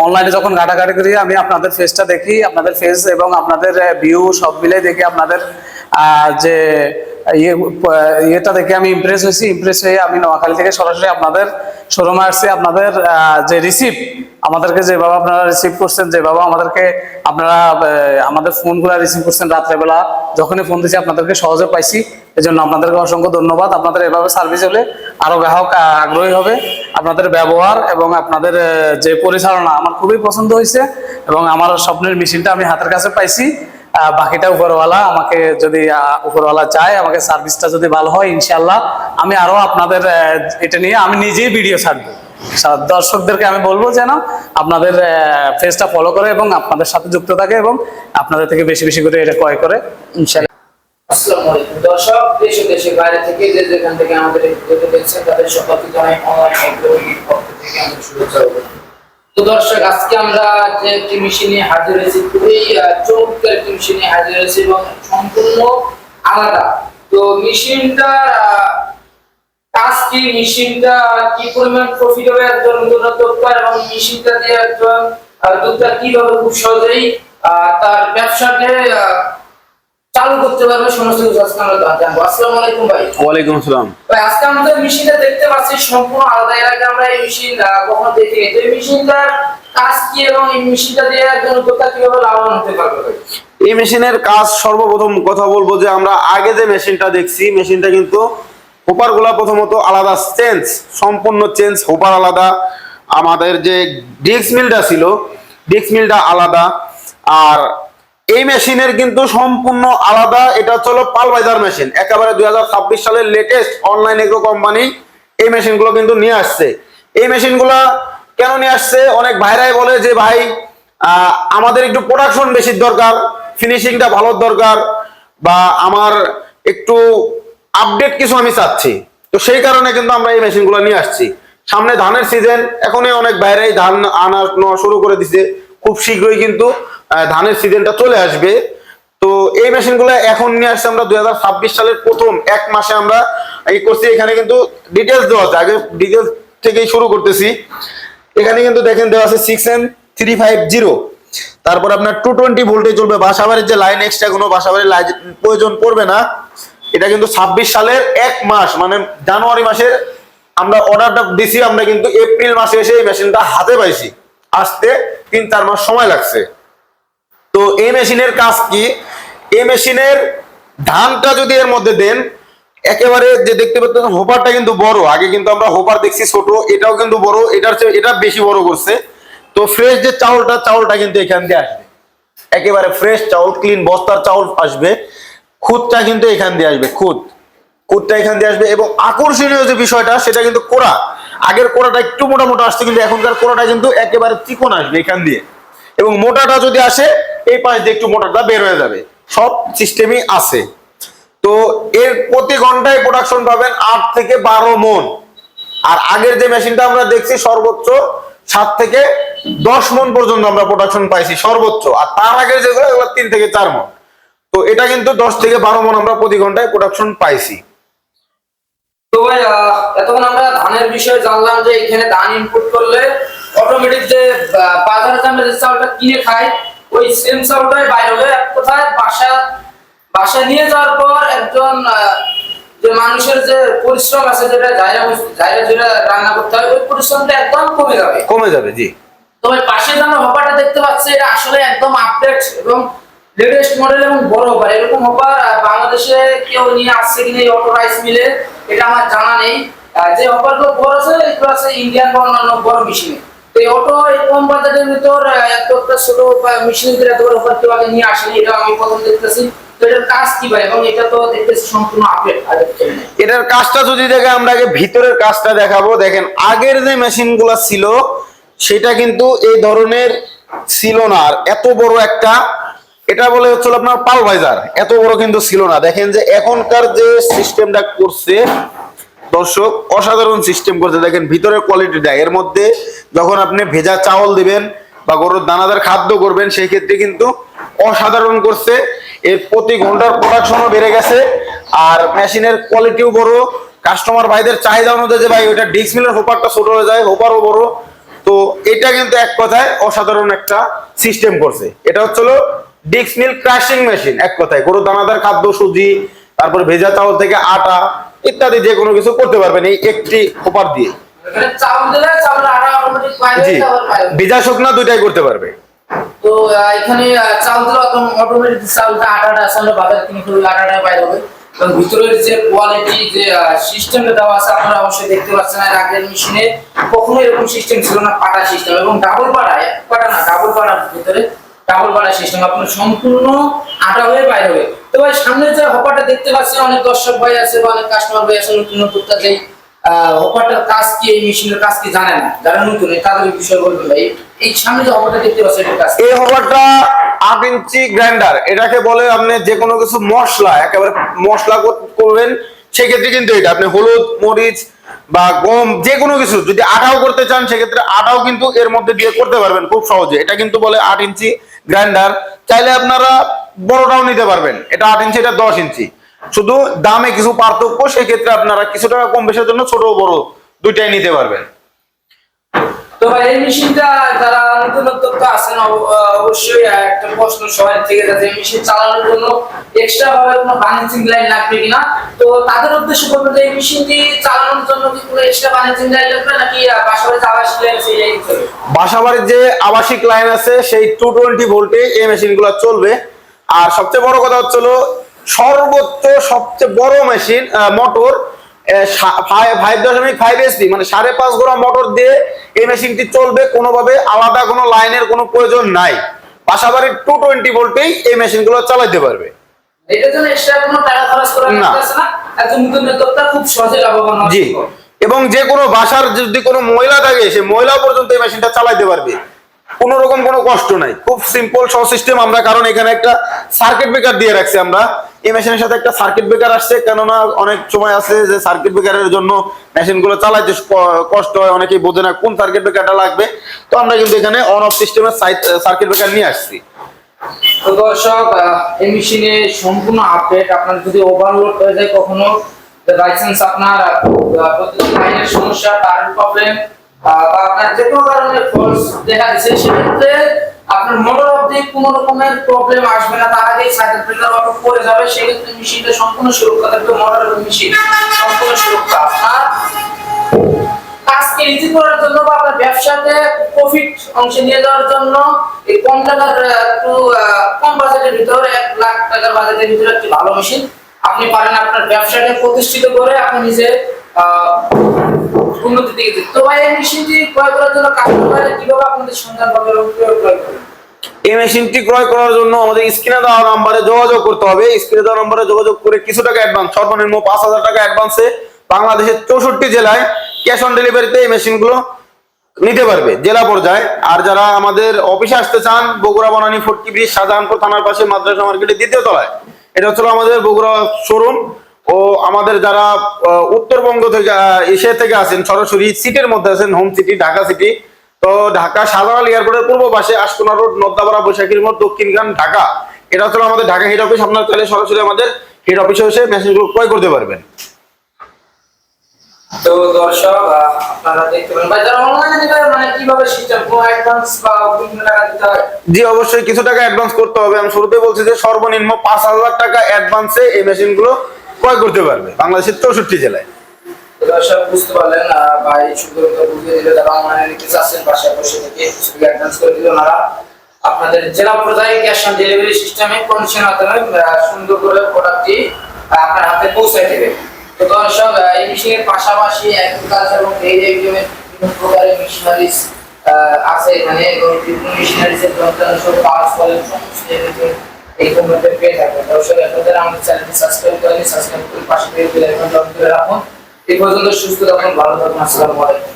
অনলাইনে যখন ঘাটাঘাটি করি আমি আপনাদের ফেসটা দেখি, আপনাদের ফেস এবং আপনাদের ভিউ সব মিলে দেখি আপনাদের যে ইয়েটা দেখে আমি ইমপ্রেস হয়ে আমি নোয়াখালী থেকে সরাসরি আপনাদের শোরুমে আসছি। আপনাদের যে রিসিভ আমাদেরকে যেভাবে আপনারা রিসিভ করছেন, যেভাবে আমাদেরকে আপনারা আমাদের ফোনগুলো রিসিভ করছেন রাত্রেবেলা যখনই ফোন দিয়েছি আপনাদেরকে সহজে পাইছি, এই জন্য আপনাদেরকে অসংখ্য ধন্যবাদ। আপনাদের এভাবে সার্ভিস হলে আরো গ্রাহক আগ্রহী হবে। আপনাদের ব্যবহার এবং আপনাদের যে পরিচালনা আমার খুবই পছন্দ হয়েছে এবং আমার স্বপ্নের মেশিনটা আমি হাতের কাছে পাইছি। বাকিটা উপরওয়ালা আমাকে যদি উপরওয়ালা চায়, আমাকে সার্ভিসটা যদি ভালো হয়, ইনশাল্লাহ আমি আরো আপনাদের এটা নিয়ে আমি নিজেই ভিডিও ছাড়বো। দর্শকদেরকে আমি বলবো যেন আপনাদের পেজটা ফলো করে এবং আপনাদের সাথে যুক্ত থাকে এবং আপনাদের থেকে বেশি বেশি করে এটা ক্রয় করে ইনশাল্লাহ। আসসালামু আলাইকুম দর্শক, দেশ ও দেশের বাইরে থেকে যে যেখান থেকে আমাদের এই ভিডিওটি দেখছেন তাদের সকলকে জানাই অনলাইন এগ্রোবির পক্ষ থেকে আমাদের শুভেচ্ছা ও অভিনন্দন। তো দর্শক, আজকে আমরা যে একটি মেশিন নিয়ে হাজির হয়েছি, খুবই চমৎকার একটি মেশিন নিয়ে হাজির হয়েছি এবং সম্পূর্ণ আলাদা। তো মেশিনটার কাজ কি, মেশিনটা কি পরিমাণ প্রফিট হবে একজন নতুন উদ্যোক্তা এবং মেশিনটা দিয়ে একজন উদ্যোক্তা কিভাবে খুব সহজেই তার ব্যবসাকে চালু করতে পারবে, সমস্ত কিছু আজকে আমরা জানবো। আসসালামু আলাইকুম ভাই। ওয়ালাইকুম আসসালাম ভাই, আজকে আমাদের মেশিনটা দেখতে পাচ্ছি সম্পূর্ণ আলাদা। এর আগে আমরা এই মেশিন কখনো দেখিনি। তো এই মেশিনটার কাজ কি এবং এই মেশিনটা দিয়ে একজন উদ্যোক্তা কিভাবে লাভবান হতে পারবে ভাই? এই মেশিনের কাজ সর্বপ্রথম কথা বলবো যে আমরা আগে যে মেশিনটা দেখছি, মেশিনটা কিন্তু হোপার গুলা প্রথমত আলাদা চেঞ্জ, সম্পূর্ণ চেঞ্জ, হোপার আলাদা। আমাদের যে ডিস্ক মিলটা ছিল, ডিস্ক মিলটা আলাদা। আর এই মেশিনের কিন্তু সম্পূর্ণ আলাদা। এটা হচ্ছে পালভাইজার মেশিন, একেবারে 2026 সালের লেটেস্ট অনলাইন এগ্রো কোম্পানি এই মেশিনগুলো কিন্তু নিয়ে আসছে। এই মেশিনগুলা কেন নিয়ে আসছে, অনেক ভাইরাই বলে যে ভাই আমাদের একটু প্রোডাকশন বেশি দরকার, ফিনিশিংটা ভালো দরকার, বা আমার একটু আপডেট কিছু আমি চাচ্ছি। তো সেই কারণে কিন্তু আমরা এই মেশিনগুলো নিয়ে আসছি। সামনে ধানের সিজন, এখনই অনেক বাইরে ধান আনা শুরু করে দিছে। খুব শীঘ্রই কিন্তু ধানের সিজনটা চলে আসবে। তো এই মেশিনগুলো এখন নিয়ে আসছে আমরা 2026 সালের প্রথম এক মাসে আমরা এই করছি। এখানে কিন্তু ডিটেলস দেওয়া আছে, আগে ডিটেলস থেকেই শুরু করতেছি। এখানে কিন্তু দেখেন দেওয়া আছে 6N350, তারপর আপনার 220 ভোল্টে চলবে। বাসাবাড়ির যে লাইন, এক্সট্রা কোনো বাসাবাড়ির লাইন প্রয়োজন পড়বে না। এটা কিন্তু 26 সালের এক মাস, মানে জানুয়ারি মাসের আমরা অর্ডারটা দিছি, আমরা কিন্তু এপ্রিল মাসে এসে এই মেশিনটা হাতে পাইছি। আসতে 3-4 মাস সময় লাগছে। তো এই মেশিনের কাজ কি, এই মেশিনের ধানটা যদি এর মধ্যে দেন, একেবারে যে দেখতে পাচ্ছেন হোপারটা কিন্তু বড়। আগে কিন্তু আমরা হোপার দেখছি ছোট, এটাও কিন্তু বড়, এটার চেয়ে এটা বেশি বড় করছে। তো ফ্রেশ যে চাউলটা কিন্তু এখান দিয়ে আসবে, একেবারে ফ্রেশ চাউল, ক্লিন বস্তার চাউল আসবে। খুদটা কিন্তু এখান দিয়ে আসবে, খুদটা এখান দিয়ে আসবে। এবং আকর্ষণীয় যে বিষয়টা, সেটা কিন্তু কোড়া, আগের কোড়াটা একটু মোটা মোটা আসছে, কিন্তু এখনকার কোড়াটা কিন্তু একেবারে চিকন আসবে এখান দিয়ে। এবং মোটাটা যদি আসে, এই পাশ দিয়ে একটু মোটাটা বের হয়ে যাবে। সব সিস্টেমই আছে। তো এর প্রতি ঘন্টায় প্রোডাকশন পাবেন 8 থেকে 12 মন। আর আগের যে মেশিনটা আমরা দেখছি সর্বোচ্চ 7 থেকে 10 মন পর্যন্ত আমরা প্রোডাকশন পাইছি সর্বোচ্চ। আর তার আগের যেগুলো, এগুলো 3 থেকে 4 মন। তো এটা কিন্তু 10 থেকে 12 মন আমরা প্রতি ঘন্টায় প্রোডাকশন পাইছি। তো ভাই, এতক্ষণ আমরা ধানের বিষয়ে জানলাম যে এখানে ধান ইনপুট করলে অটোমেটিক যে বাজারে আমরা যে চাউলটা কিনে খাই, ওই সেম চাউলটাই বাইরে হবে এক কথায় বাসায় নিয়ে যাওয়ার পর একজন যে মানুষের যে পরিশ্রম আছে, যেটা যেটা রান্না করতে হয়, ওই পরিশ্রমটা একদম কমে যাবে। জি। তবে পাশে যে আমরা হপারটা দেখতে পাচ্ছি, এটা আসলে একদম আপডেট এবং লেটেস্ট মডেল এবং বড় হপার। এরকম হপার বাংলাদেশে কেউ নিয়ে আসছে কিনা এই অটো রাইস মিলে, এটা আমার জানা নেই। যে হপারগুলো বড় আছে, এগুলো আছে ইন্ডিয়ান বা অন্যান্য বড় মেশিনে। তো এই অটো এই কম বাজেটের ভিতর একটা ছোট মেশিনের ভিতরে এত বড় হপার কেউ আগে নিয়ে আসেনি, এটা আমি প্রথম দেখতেছি। তো এটার কাজ কি ভাই? এবং এটা তো দেখতেছি সম্পূর্ণ আপডেট। এটার কাজটা যদি দেখে, আমরা আগে ভিতরের কাজটা দেখাবো। দেখেন আগের যে মেশিনগুলো ছিল, সেটা কিন্তু এই ধরনের ছিল না। আর এত বড় একটা, এটা বলে হচ্ছিল আপনার পালভাইজার, এত বড় কিন্তু ছিল না। দেখেন যে এখনকার যে সিস্টেমটা করছে দর্শক, অসাধারণ সিস্টেম করছে। দেখেন ভিতরের কোয়ালিটিটা, এর মধ্যে যখন আপনি ভেজা চাউল দিবেন বা গরুর দানাদার খাদ্য করবেন, সেই ক্ষেত্রে কিন্তু অসাধারণ করছে। এর প্রতি ঘন্টার প্রোডাকশনও বেড়ে গেছে। আর মেশিনের কোয়ালিটিও বড়। কাস্টমার ভাইদের চাহিদা অনুযায়ী, যে ভাই ওইটা ডিস্ক মিলের হোপারটা ছোট হয়ে যায়, হোপারও বড়। তো এটা কিন্তু এক কথায় অসাধারণ একটা সিস্টেম করছে। এটা হচ্ছিল ডিক্স মিল ক্রাশিং মেশিন, এক কথায় গরুর দানাদার খাদ্য, সুজি, তারপরে ভেজা চাউল থেকে আটা ইত্যাদি যে কোনো কিছু করতে পারবেন এই একটি হোপার দিয়ে। এখানে চাউল দিলে চাউলের আটা অটোমেটিক বাইরে জি, হয়ে আবার বাইরে হবে। ভেজা শুকনা দুইটাই করতে পারবে। তো এখানে চাউল দিলে অটোমেটিক চাউলটা আটাটা আসলে বাজার কিনে খুবই আটাটা বাইরে হবে। এবং ভিতরের যে কোয়ালিটি যে সিস্টেমটা দেওয়া আছে আপনারা অবশ্যই দেখতে পাচ্ছেন, আর আগের মেশিনে কখনো এরকম সিস্টেম ছিল না, পাটা সিস্টেম এবং ডাবল পাটা, এক পাটা না ডাবল পাটার ভিতরে ডাবল পাটা সিস্টেম, আপনার সম্পূর্ণ আটা হয়ে বাইরে হবে। তো ভাই সামনে যে হপারটা দেখতে পাচ্ছেন, অনেক দর্শক ভাই আছে বা অনেক কাস্টমার ভাই আছে নতুন নতুন যে হপারটার কাজ কি, এই মেশিনের কাজ কি জানে না, যারা নতুন তাদের বিষয় বলবেন ভাই। এই সামনে যে হপারটা দেখতে পাচ্ছেন এটার কাজ কি? এই হোপারটা 8 ইঞ্চি গ্রাইন্ডার, এটাকে বলে আপনি যে কোনো কিছু মশলা একেবারে মশলা করবেন সেক্ষেত্রে কিন্তু এটা আপনি হলুদ, মরিচ বা গম যে কোনো কিছু যদি আটাও করতে চান সেক্ষেত্রে আটাও কিন্তু এর মধ্যে দিয়ে করতে পারবেন খুব সহজে। এটা কিন্তু বলে 8 ইঞ্চি গ্রাইন্ডার। চাইলে আপনারা বড়টাও নিতে পারবেন, এটা 8 ইঞ্চি, এটা 10 ইঞ্চি। শুধু দামে কিছু পার্থক্য, সেক্ষেত্রে আপনারা কিছু টাকা কম বেশির জন্য ছোট বড় দুইটাই নিতে পারবেন। তো ভাই এই মেশিনটা যারা নতুনত্ব আছেন অবশ্যই একটা প্রশ্ন সবাই থেকে যাচ্ছে, এই মেশিন চালানোর জন্য এক্সট্রা ভাবে কোনো বার্নিচিং লাইন লাগবে কিনা। তো তাদের উদ্দেশ্যে বলবো যে এই মেশিনটি চালানোর জন্য কি কোনো এক্সট্রা বার্নিচিং লাইন লাগবে নাকি বাসাবাড়িতে আবাসিক লাইন সেই লাইন চলবে? বাসাবাড়ির যে আবাসিক লাইন আছে সেই 220 ভোল্টে এই মেশিনগুলো চলবে। আর সবচেয়ে বড় কথা হচ্ছিল সর্বোচ্চ সবচেয়ে বড় মেশিন মোটর 5.5 এসপি মানে 5.5 গোড়া মোটর দিয়ে এই মেশিনটি চলবে, কোনোভাবে আলাদা কোনো লাইনের কোনো প্রয়োজন নাই। বাসাবাড়ির 220 ভোল্টেই এই মেশিনগুলো চালাতে পারবে। এটার জন্য এক্সট্রা কোনো টাকা খরচ করা না। লাগছে না, একজন নতুনত্বটা খুব সহজে লাভবান হবে। জি, এবং যে কোনো বাসার যদি কোনো মহিলা থাকে সে মহিলা পর্যন্ত এই মেশিনটা চালাতে পারবে, কোনো রকম কোনো কষ্ট নাই। খুব সিম্পল সহ সিস্টেম আমরা, কারণ এখানে একটা সার্কিট ব্রেকার দিয়ে রাখছি আমরা। এই মেশিনের সাথে একটা সার্কিট ব্রেকার আসছে, কেননা অনেক সময় আছে যে সার্কিট ব্রেকারের জন্য মেশিনগুলো চালাইতে কষ্ট হয়, অনেকেই বোঝে না কোন সার্কিট ব্রেকারটা লাগবে। তো আমরা কিন্তু এখানে অন অফ সিস্টেমের সার্কিট ব্রেকার নিয়ে আসছি। তো দর্শক এই মেশিনে সম্পূর্ণ আপডেট, আপনার যদি ওভারলোড হয়ে যায় কখনো, বাই চান্স আপনার লাইনের সমস্যা, কারেন্ট প্রবলেম বা আপনার যে কোনো ধরনের ফলস দেখা দিচ্ছে, সেক্ষেত্রে আপনার মোটর অবধি কোনো রকমের প্রবলেম আসবে না, তার আগেই সার্কিট ব্রেকার অটো করে যাবে। সেক্ষেত্রে মেশিনটা সম্পূর্ণ সুরক্ষা থাকবে, মোটর এবং মেশিন সম্পূর্ণ সুরক্ষা। আপনার কাজকে ইজি করার জন্য বা আপনার ব্যবসাতে প্রফিট অংশে নিয়ে যাওয়ার জন্য এই কম টাকার একটু কম বাজেটের ভিতরে 1 লাখ টাকার বাজেটের ভিতরে একটি ভালো মেশিন আপনি পারেন আপনার ব্যবসাকে প্রতিষ্ঠিত করে আপনি নিজে উন্নতির দিকে যেতে। তো ভাই এই মেশিনটি ক্রয় করার জন্য কাস্টমার কিভাবে আপনাদের সন্ধান পাবে এবং কিভাবে ক্রয় করবে? এই মেশিনটি ক্রয় করার জন্য আমাদের স্ক্রিনে দেওয়া নম্বরে যোগাযোগ করতে হবে। স্ক্রিনে দেওয়া নম্বরে যোগাযোগ করে কিছু টাকা অ্যাডভান্স, সর্বনিম্ন 5,000 টাকা অ্যাডভান্সে বাংলাদেশের 64 জেলায় ক্যাশ অন ডেলিভারিতে এই মেশিনগুলো নিতে পারবে জেলা পর্যায়ে। আর যারা আমাদের অফিসে আসতে চান, বগুড়া বনানী ফটকি ব্রিজ শাহজাহানপুর থানার পাশে মাদ্রাসা মার্কেটের 2য় তলায়, এটা হচ্ছে আমাদের বগুড়া শোরুম। ও আমাদের যারা উত্তরবঙ্গ থেকে এশিয়া থেকে আছেন, সরাসরি সিটির মধ্যে আছেন, হোম সিটি ঢাকা সিটি, তো ঢাকা শাহজালাল এয়ারপোর্টের পূর্ব পাশে আশকোনা রোড, নদ্দাপাড়া, বৈশাখীর মোড়, দক্ষিণগ্রাম, ঢাকা। এটা হচ্ছে আমাদের ঢাকা হেড অফিস। আপনার চাইলে সরাসরি আমাদের হেড অফিসে এসে মেশিনগুলো ক্রয় করতে পারবেন। তো দর্শক আপনারা দেখতে পারেন ভাই, যারা অনলাইনে নিতে মানে কিভাবে সিস্টেম, কোনো অ্যাডভান্স বা বিভিন্ন টাকা দিতে হয়? জি, অবশ্যই কিছু টাকা অ্যাডভান্স করতে হবে। আমি শুরুতে বলছি যে সর্বনিম্ন 5,000 টাকা অ্যাডভান্সে এই মেশিনগুলো ক্রয় করতে পারবে বাংলাদেশের 64 জেলায়। তো দর্শক বুঝতে পারলেন ভাই সুন্দর করে বুঝিয়ে দিলে, যারা অনলাইনে নিতে চাচ্ছেন বাসায় বসে থেকে কিছু অ্যাডভান্স করে দিলে ওনারা আপনাদের জেলা পর্যায়ে ক্যাশ অন ডেলিভারি সিস্টেমে কন্ডিশন মাধ্যমে সুন্দর করে প্রোডাক্টটি আপনার হাতে পৌঁছায় দেবে। তো দর্শক এই মেশিনের পাশাপাশি এগ্রিকালচার এবং ডেইরি আইটেমের বিভিন্ন প্রকারের মেশিনারিজ আছে এখানে, এবং বিভিন্ন মেশিনারিজের যন্ত্রাংশ, পার্টস বলেন সমস্ত এই কোম্পানিতে পেয়ে থাকবেন। দর্শক আপনাদের আমাদের চ্যানেলটি সাবস্ক্রাইব করে পাশে বেল আইকনটি অন করে রাখুন। এই পর্যন্ত সুস্থ থাকুন, ভালো থাকুন, আসসালামু আলাইকুম।